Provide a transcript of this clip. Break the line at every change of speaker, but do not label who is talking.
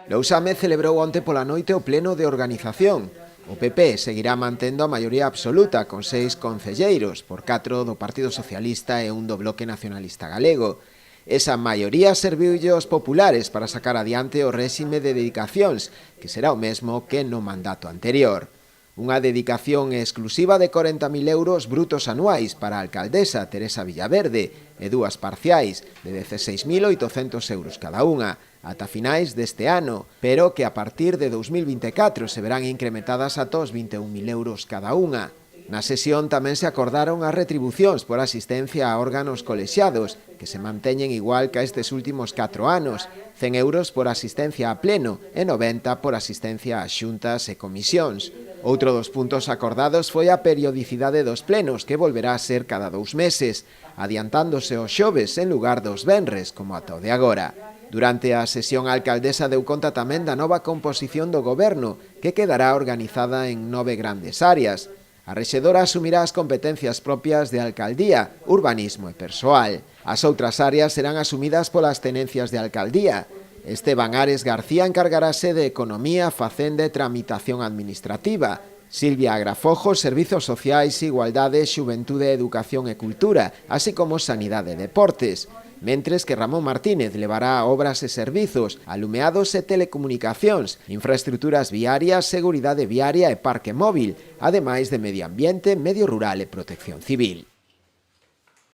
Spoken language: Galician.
Lousame celebrou onte pola noite o pleno de organización. O PP seguirá mantendo a maioría absoluta con 6 concelleiros, por 4 do Partido Socialista e 1 do Bloque Nacionalista Galego. Esa maioría serviulle aos populares para sacar adiante o réxime de dedicacións, que será o mesmo que no mandato anterior. Unha dedicación exclusiva de 40.000 euros brutos anuais para a alcaldesa Teresa Villaverde e 2 parciais de 16.800 euros cada unha, ata finais deste ano, pero que a partir de 2024 se verán incrementadas ata os 21.000 euros cada unha. Na sesión tamén se acordaron as retribucións por asistencia a órganos colexiados, que se manteñen igual que estes últimos 4 anos, 100 euros por asistencia a pleno e 90 por asistencia a xuntas e comisións. Outro dos puntos acordados foi a periodicidade dos plenos, que volverá a ser cada 2 meses, adiantándose os xoves en lugar dos venres, como ata o de agora. Durante a sesión a alcaldesa deu conta tamén da nova composición do goberno, que quedará organizada en 9 grandes áreas. A rexedora asumirá as competencias propias de alcaldía, urbanismo e persoal. As outras áreas serán asumidas polas tenencias de alcaldía. Esteban Ares García encargarase de Economía, Facenda e Tramitación Administrativa. Silvia Agrafojo, Servizos Sociais, Igualdade, Xuventude, Educación e Cultura, así como Sanidade e Deportes. Mentres que Ramón Martínez levará Obras e Servizos, Alumeados e Telecomunicacións, Infraestruturas Viarias, Seguridade Viaria e Parque Móvil, ademais de Medio Ambiente, Medio Rural e Protección Civil.